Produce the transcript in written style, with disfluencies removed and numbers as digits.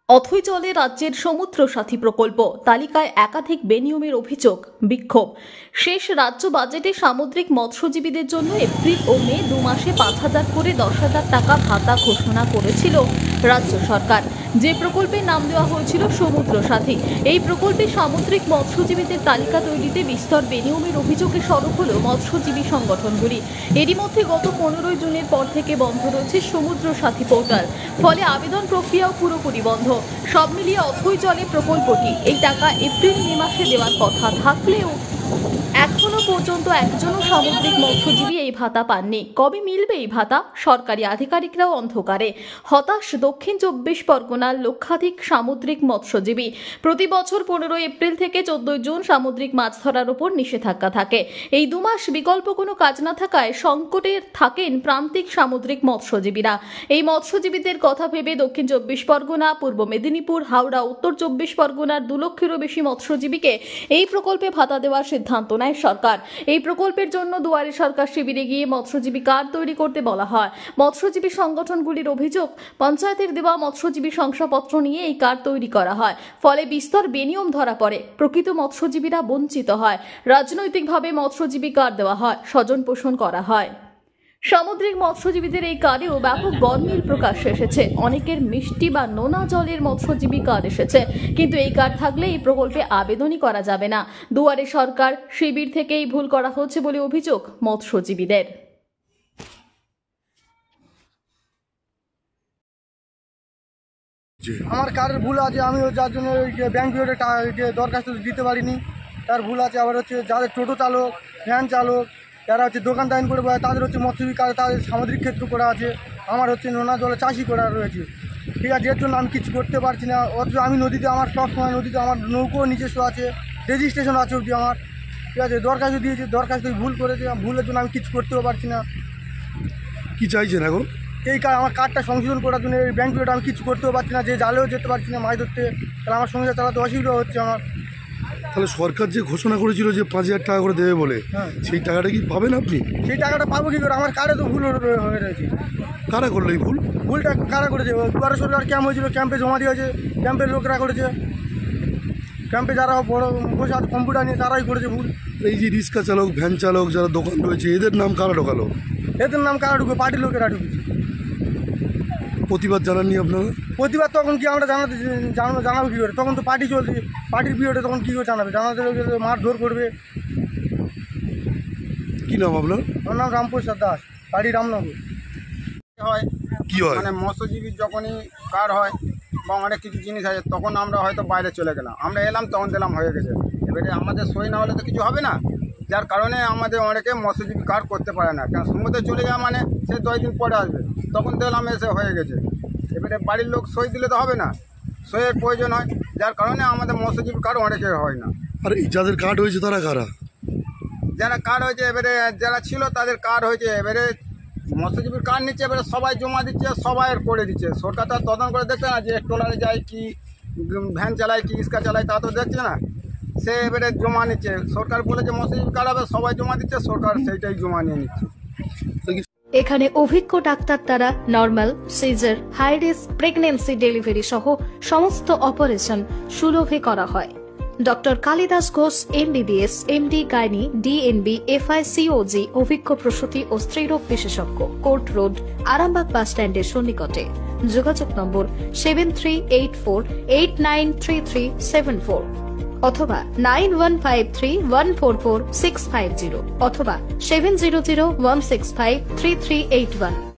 অথৈ জলে রাজ্যের সমুদ্র সাথী প্রকল্প তালিকায় একাধিক বেনিয়মের অভিযোগ, বিক্ষোভ। শেষ রাজ্য বাজেটে সামুদ্রিক মৎস্যজীবীদের জন্য এপ্রিল ও মে 2 মাসে 5,000 করে 10,000 টাকা ভাতা ঘোষণা করেছিল রাজ্য সরকার। যে প্রকল্পের নাম দেওয়া হয়েছিল সমুদ্র সাথী, এই প্রকল্পে সামুদ্রিক মৎস্যজীবীদের তালিকা তৈরিতে বিস্তর বেনিয়মের অভিযোগে সরব হল মৎস্যজীবী সংগঠনগুলি। এরই মধ্যে গত 15 জুনের পর থেকে বন্ধ রয়েছে সমুদ্র সাথী পোর্টাল, ফলে আবেদন প্রক্রিয়াও পুরোপুরি বন্ধ। সব মিলিয়ে অথৈ জলে প্রকল্পটি এই টাকা এপ্রিল মে মাসে দেওয়ার কথা থাকলেও এখনো পর্যন্ত একজনও সামুদ্রিক মৎস্যজীবী এই ভাতা পাননি। কবে মিলবে এই ভাতা? সরকারি আধিকারিকরাও অন্ধকারে। হতাশ দক্ষিণ 24 পরগনার লক্ষাধিক সামুদ্রিক মৎস্যজীবী। প্রতি বছর 15 এপ্রিল থেকে 14 জুন সামুদ্রিক মাছ ধরার উপর নিষেধাজ্ঞা থাকে। এই 2 মাস বিকল্প কোনো কাজ না থাকায় সংকটে থাকেন প্রান্তিক সামুদ্রিক মৎস্যজীবীরা। এই মৎস্যজীবীদের কথা ভেবে দক্ষিণ 24 পরগনা, পূর্ব মেদিনীপুর, হাওড়া, উত্তর 24 পরগনার 2 লক্ষেরও বেশি মৎস্যজীবীকে এই প্রকল্পে ভাতা দেওয়ার সিদ্ধান্ত নেয় সরকার। এই প্রকল্পের জন্য দুয়ারে সরকার শিবিরে গিয়ে মৎস্যজীবী কার্ড তৈরি করতে বলা হয়। মৎস্যজীবী সংগঠনগুলির অভিযোগ, পঞ্চায়েতের দেওয়া মৎস্যজীবী শংসাপত্র নিয়ে এই কার্ড তৈরি করা হয়, ফলে বিস্তর বেনিয়ম ধরা পড়ে। প্রকৃত মৎস্যজীবীরা বঞ্চিত হয়। রাজনৈতিকভাবে মৎস্যজীবী কার্ড দেওয়া হয়, স্বজন পোষণ করা হয়। সামুদ্রিক মৎস্যজীবীদের এই কার্ডেও ব্যাপক গরমিল প্রকাশ্যে এসেছে। অনেকের মিষ্টি বা নোনা জলের মৎস্যজীবী কার্ড এসেছে, কিন্তু এই কার্ড থাকলে এই প্রকল্পে আবেদনই করা যাবে না। দুয়ারে সরকার শিবির থেকেই ভুল করা হচ্ছে বলে অভিযোগ মৎস্যজীবীদের। আমার কার্ডের ভুল আছে, আমি যার জন্য ব্যাংক পিরিয়ডে দরখাস্ত দিতে পারিনি, তার ভুল আছে। আবার হচ্ছে যাদের টোটো চালক, ভ্যান চালক, যারা হচ্ছে দোকানদারি করে তাদের হচ্ছে মৎস্যজীবী কার্ড, তাদের সামুদ্রিক ক্ষেত্র করা আছে। আমার হচ্ছে নোনা জলে চাষি করা রয়েছে, ঠিক আছে। এর জন্য আমি কিছু করতে পারছি না। অথচ আমি নদীতে, আমার সব সময় নদীতে আমার নৌকো নিজস্ব আছে, রেজিস্ট্রেশন আছে অবধি আমার, ঠিক আছে। দরখাস্ত দিয়েছি, দরখাস্ত ভুল করেছে, ভুলের জন্য আমি কিছু করতেও পারছি না। কি চাইছেন এখন? এই আমার কার্ডটা সংশোধন করার জন্য এই ব্যাংক পিরিয়ডে আমি কিছু করতেও পারছি না, যে জালেও যেতে পারছি না মাছ ধরতে, তাহলে আমার সংসার চালাতে অসুবিধা হচ্ছে আমার। তাহলে সরকার যে ঘোষণা করেছিল যে 5,000 টাকা করে দেবে বলে, সেই টাকাটা কি পাবেন আপনি? সেই টাকাটা পাবো কী করে? আমার কার্ডে তো ভুল হয়ে রয়েছে। কারা করলো এই ভুল? ভুলটা কারা করেছে? দুয়ারে সরকার ক্যাম্প হয়েছিল, ক্যাম্পে জমা দিয়েছে, ক্যাম্পের লোকরা করেছে। ক্যাম্পে যারা বড় বসে আছে কম্পিউটার নিয়ে, তারাই করেছে ভুল। এই যে রিক্সা চালক, ভ্যান চালক, যারা দোকান রয়েছে, এদের নাম কারা ঢোকালো? এদের নাম কারা ঢুকে? পার্টির লোকেরা ঢুকেছে। প্রতিবাদ জানাননি আপনারা? প্রতিবাদ তখন কি আমরা জানাবো কী করে? তখন তো পার্টি চলছে, পার্টির পিরিয়ডে তখন কী করে জানাবে? জানাতে মারধর করবে। কি নাম আপনার? আমার নাম রামপ্রসাদ দাস, বাড়ি রামনগর। হয় কি হয়? মানে মৎস্যজীবীর যখনই কার্ড হয় বা অনেক কিছু জিনিস আছে, তখন আমরা হয়তো বাইরে চলে গেলাম, আমরা এলাম তখন দিলাম হয়ে গেছে। এবারে আমাদের সই না হলে তো কিছু হবে না, যার কারণে আমাদের অনেকে মৎস্যজীবী কার্ড করতে পারে না। কারণ সমুদ্রে চলে যাওয়া মানে সে 10 দিন পরে আসবে, তখন দেখলাম এসে হয়ে গেছে। এবারে বাড়ির লোক সই দিলে তো হবে না, সইয়ের প্রয়োজন হয়, যার কারণে আমাদের মৎস্যজীবী কার্ড অনেকের হয় না। আর এই যাদের কার্ড হয়েছে তারা কারা? যারা কার্ড হয়েছে, এবারে যারা ছিল তাদের কার্ড হয়েছে, এবারে মৎস্যজীবীর কার্ড নিচ্ছে, এবারে সবাই জমা দিচ্ছে, সবাই করে দিচ্ছে। সরকার তো তদন্ত করে দেখছে না যে ট্রলারে যায় কি, ভ্যান চালায় কি, রিক্সা চালায়, তা তো দেখছে না। সে এবারে জমা নিচ্ছে, সরকার বলেছে মৎস্যজীবী কার্ড হবে, সবাই জমা দিচ্ছে, সরকার সেইটাই জমা নিয়ে নিচ্ছে। এখানে অভিজ্ঞ ডাক্তার দ্বারা normal, caesar, high risk pregnancy delivery সহ সমস্ত অপারেশন সুলভে করা হয়। Doctor Kalidas Ghosh MBBS, MD gynae, DNB, FICOG অভিজ্ঞ প্রসূতি ও স্ত্রীরোগ বিশেষজ্ঞ, কোর্ট রোড, আরামবাগ বাস স্ট্যান্ডের সন্নিকটে। যোগাযোগ নম্বর 7384893374 অথবা 9153144650 অথবা 7001653381।